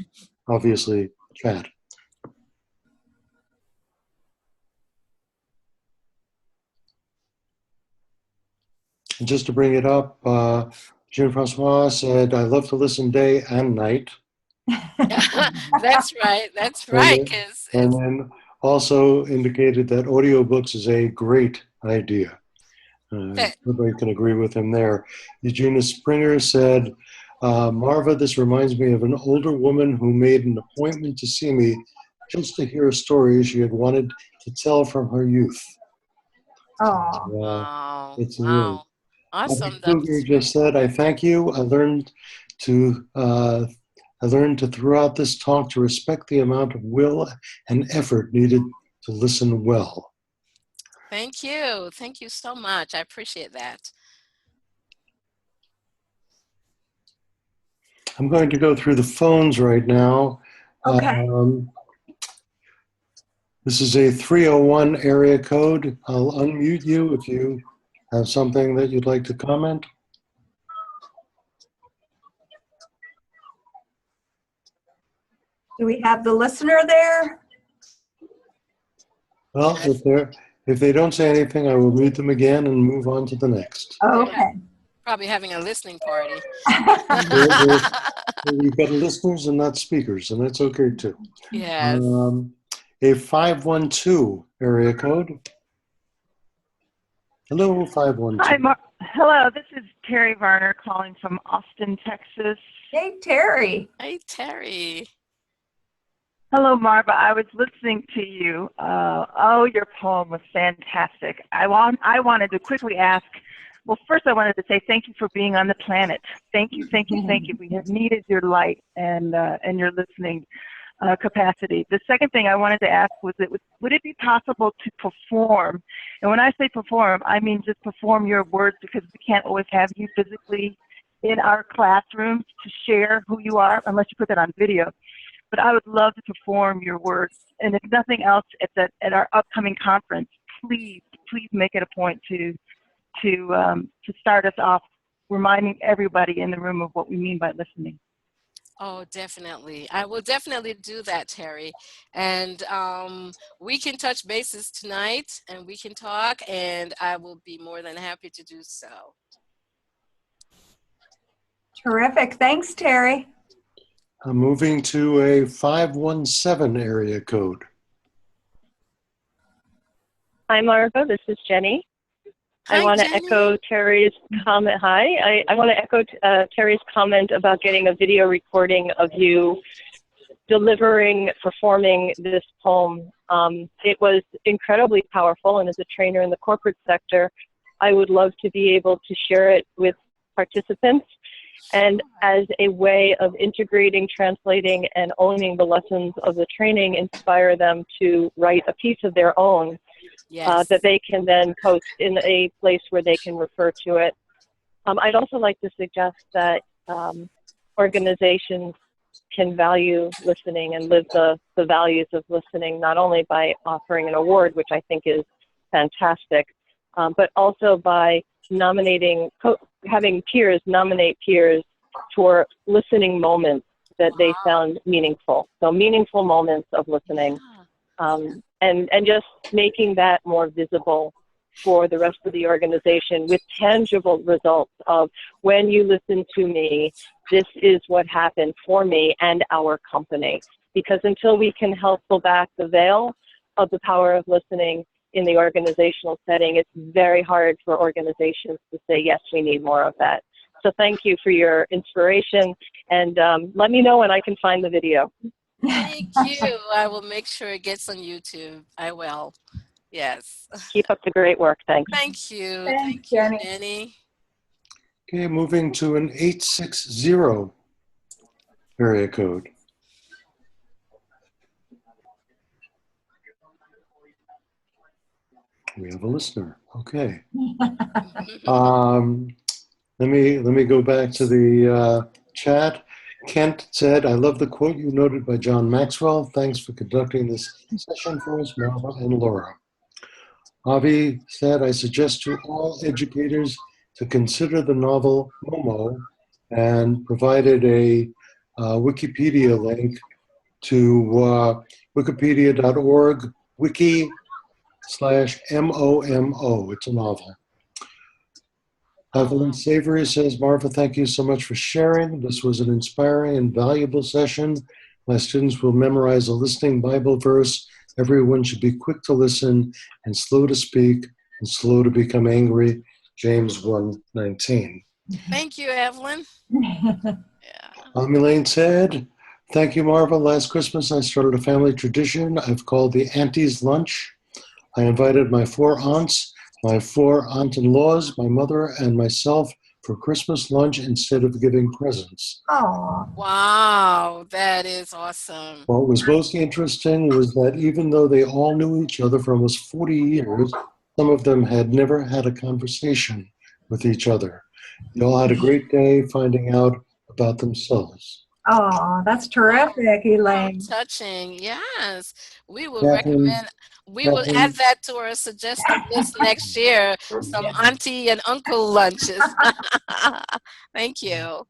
obviously chat. And just to bring it up, Jean-Francois said, I love to listen day and night. That's right. That's And right. then, and then also indicated that audiobooks is a great idea. Everybody can agree with him there. Eugenia Springer said, Marva, this reminds me of an older woman who made an appointment to see me just to hear a story she had wanted to tell from her youth. Oh, Wow. It's Wow. Awesome. Kruger just said, I thank you. I learned to throughout this talk to respect the amount of will and effort needed to listen well. Thank you. Thank you so much. I appreciate that. I'm going to go through the phones right now. okay. This is a 301 area code. I'll unmute you if you have something that you'd like to comment. Do we have the listener there? Well, if they don't say anything, I will mute them again and move on to the next. Okay. Probably having a listening party. We've got listeners and not speakers, and that's okay too. Yes. A 512 area code. Hello, 512. Hello, this is Terry Varner calling from Austin, Texas. Hey, Terry. Hey, Terry. Hello, Marva. I was listening to you. Your poem was fantastic. I wanted to quickly ask, well, first I wanted to say thank you for being on the planet. Thank you, thank you, thank you. We have needed your light and your listening capacity. The second thing I wanted to ask was, would it be possible to perform? And when I say perform, I mean just perform your words, because we can't always have you physically in our classrooms to share who you are, unless you put that on video. But I would love to perform your words. And if nothing else, at our upcoming conference, please make it a point to start us off, reminding everybody in the room of what we mean by listening. Oh, definitely. I will definitely do that, Terry. And we can touch bases tonight and we can talk, and I will be more than happy to do so. Terrific. Thanks, Terry. I'm moving to a 517 area code. Hi, Marva. This is Jenny. Hi, I want to Jenny. echo Terry's comment. Hi. I want to echo Terry's comment about getting a video recording of you performing this poem. It was incredibly powerful, and as a trainer in the corporate sector, I would love to be able to share it with participants, and as a way of integrating, translating, and owning the lessons of the training, inspire them to write a piece of their own. Yes. That they can then post in a place where they can refer to it. I'd also like to suggest that organizations can value listening and live the values of listening, not only by offering an award, which I think is fantastic, but also by having peers nominate peers for listening moments that they found meaningful. So meaningful moments of listening, and just making that more visible for the rest of the organization with tangible results of, when you listen to me, this is what happened for me and our company. Because until we can help pull back the veil of the power of listening in the organizational setting, it's very hard for organizations to say, yes, we need more of that. So thank you for your inspiration, and let me know when I can find the video. Thank you. I will make sure it gets on YouTube. I will. Yes. Keep up the great work. Thanks. Thank you. Thanks, Thank you, Jenny. Jenny. Okay, moving to an 860 area code. We have a listener. Okay. Let me go back to the chat. Kent said, "I love the quote you noted by John Maxwell. Thanks for conducting this session for us, Marva and Laura." Avi said, "I suggest to all educators to consider the novel Momo," and provided a Wikipedia link to wikipedia.org wiki/MOMO. It's a novel. Evelyn Savory says, "Marva, thank you so much for sharing. This was an inspiring and valuable session. My students will memorize a listening Bible verse. Everyone should be quick to listen and slow to speak and slow to become angry." James 1:19. Thank you, Evelyn. Yeah. Elaine said, "Thank you, Marva. Last Christmas, I started a family tradition I've called the Auntie's Lunch. I invited my 4 aunts, my 4 aunt-in-laws, my mother, and myself for Christmas lunch instead of giving presents." Oh, Wow, that is awesome. What was most interesting was that even though they all knew each other for almost 40 years, some of them had never had a conversation with each other. They all had a great day finding out about themselves. oh, that's terrific, Elaine. Touching. Yes. We will Catherine, recommend, we will add that to our suggested list next year. Some auntie and uncle lunches. Thank you.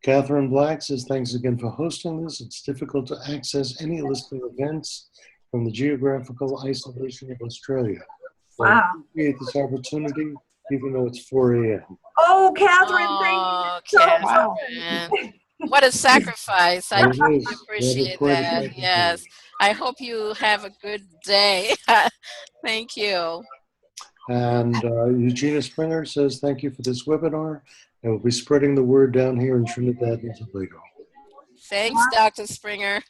Catherine Black says, "Thanks again for hosting this. It's difficult to access any listening events from the geographical isolation of Australia. So I Wow. appreciate this opportunity, even though it's 4 a.m. Oh, Catherine, thank Oh, you so Catherine. What a sacrifice. I It truly is. That is appreciate quite a that. sacrifice. Yes. I hope you have a good day. Thank you. And Eugenia Springer says, "Thank you for this webinar. I will be spreading the word down here in Trinidad and Tobago." Thanks, Dr. Springer.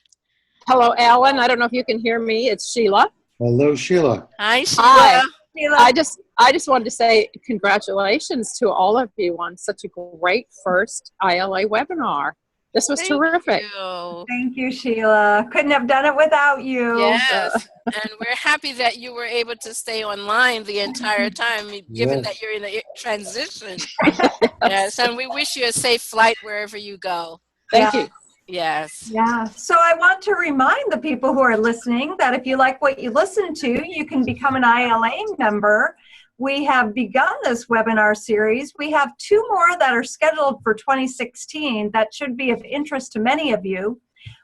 Hello, Alan. I don't know if you can hear me. It's Sheila. Hello, Sheila. Hi, Sheila. Hi. Sheila. I just wanted to say congratulations to all of you on such a great first ILA webinar. This was terrific. Thank you, Sheila. Couldn't have done it without you. Yes, and we're happy that you were able to stay online the entire time, given that you're in a transition. Yes, and we wish you a safe flight wherever you go. Thank you. Yes. Yeah. So I want to remind the people who are listening that if you like what you listen to, you can become an ILA member. We have begun this webinar series. We have 2 more that are scheduled for 2016 that should be of interest to many of you.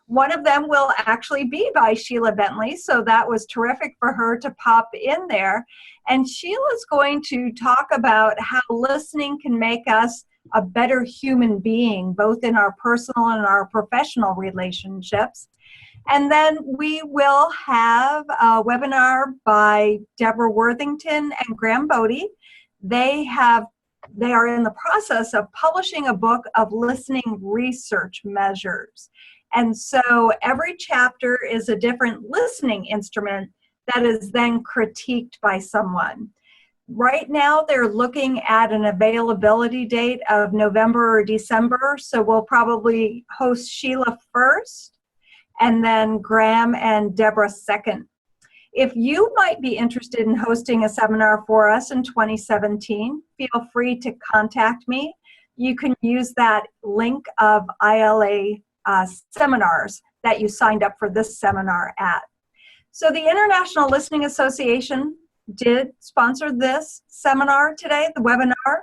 One of them will actually be by Sheila Bentley, so that was terrific for her to pop in there. And Sheila's going to talk about how listening can make us a better human being, both in our personal and our professional relationships. And then we will have a webinar by Deborah Worthington and Graham Bodie. They are in the process of publishing a book of listening research measures. And so every chapter is a different listening instrument that is then critiqued by someone. Right now, they're looking at an availability date of November or December, so we'll probably host Sheila first, and then Graham and Deborah second. If you might be interested in hosting a seminar for us in 2017, feel free to contact me. You can use that link of ILA seminars that you signed up for this seminar at. So the International Listening Association did sponsor this seminar today, the webinar.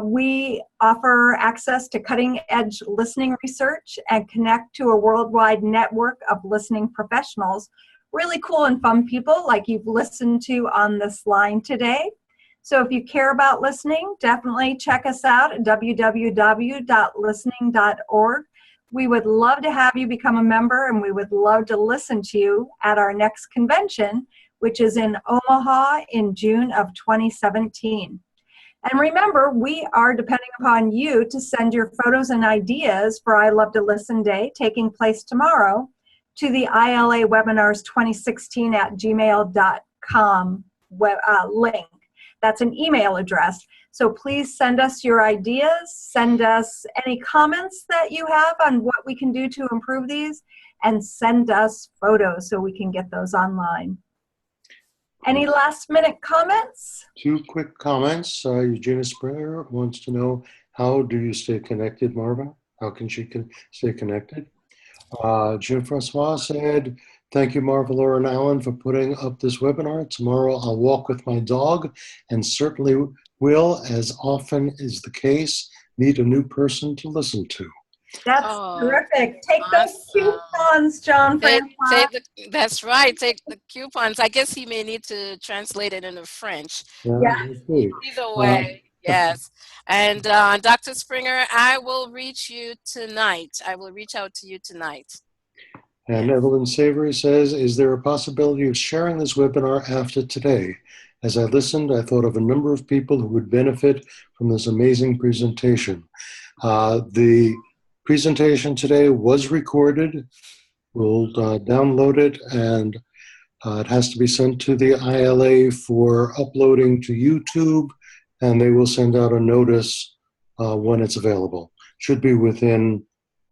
We offer access to cutting-edge listening research and connect to a worldwide network of listening professionals. Really cool and fun people like you've listened to on this line today. So if you care about listening, definitely check us out at www.listening.org. We would love to have you become a member, and we would love to listen to you at our next convention, which is in Omaha in June of 2017. And remember, we are depending upon you to send your photos and ideas for I Love to Listen Day, taking place tomorrow, to the ILA Webinars 2016 at gmail.com link. That's an email address. So please send us your ideas, send us any comments that you have on what we can do to improve these, and send us photos so we can get those online. Any last minute comments? 2 quick comments. Eugenia Springer wants to know, how do you stay connected, Marva? How can she stay connected? Jim Francois said, thank you, Marva, Laura, and Alan, for putting up this webinar. Tomorrow I'll walk with my dog and certainly will, as often is the case, meet a new person to listen to. That's terrific. Take those coupons, John Francois. That's right. Take the coupons. I guess he may need to translate it into French. Yeah. Either way, yes. And Dr. Springer, I will reach you tonight. I will reach out to you tonight. And Evelyn Savory says, is there a possibility of sharing this webinar after today? As I listened, I thought of a number of people who would benefit from this amazing presentation. The presentation today was recorded. We'll download it, and it has to be sent to the ILA for uploading to YouTube, and they will send out a notice when it's available. Should be within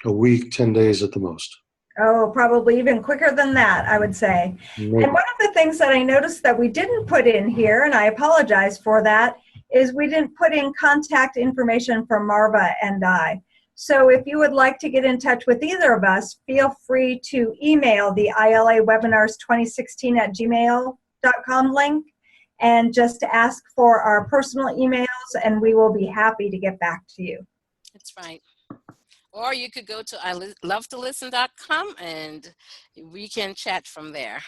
a week, 10 days at the most. Oh, probably even quicker than that, I would say. Maybe. And one of the things that I noticed that we didn't put in here, and I apologize for that, is we didn't put in contact information for Marva and I. So if you would like to get in touch with either of us, feel free to email the ILA Webinars 2016 at gmail.com link and just ask for our personal emails, and we will be happy to get back to you. That's right. Or you could go to ilovetolisten.com and we can chat from there.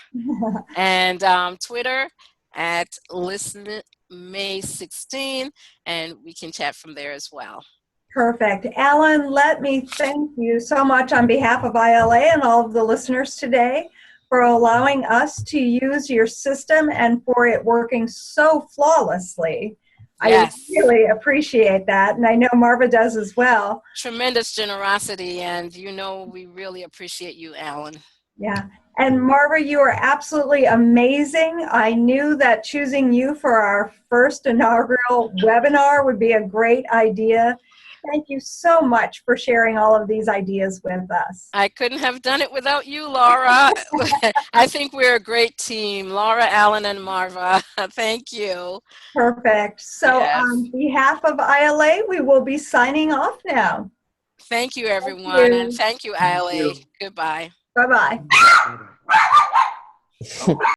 And Twitter at ListenMay16, and we can chat from there as well. Perfect. Alan, let me thank you so much on behalf of ILA and all of the listeners today for allowing us to use your system and for it working so flawlessly. Yes. I really appreciate that, and I know Marva does as well. Tremendous generosity, and you know we really appreciate you, Alan. Yeah, and Marva, you are absolutely amazing. I knew that choosing you for our first inaugural webinar would be a great idea. Thank you so much for sharing all of these ideas with us. I couldn't have done it without you, Laura. I think we're a great team, Laura, Alan, and Marva. Thank you. Perfect. So Yes. on behalf of ILA, we will be signing off now. Thank you, everyone, Thank you. and thank you, ILA. Goodbye. Bye-bye.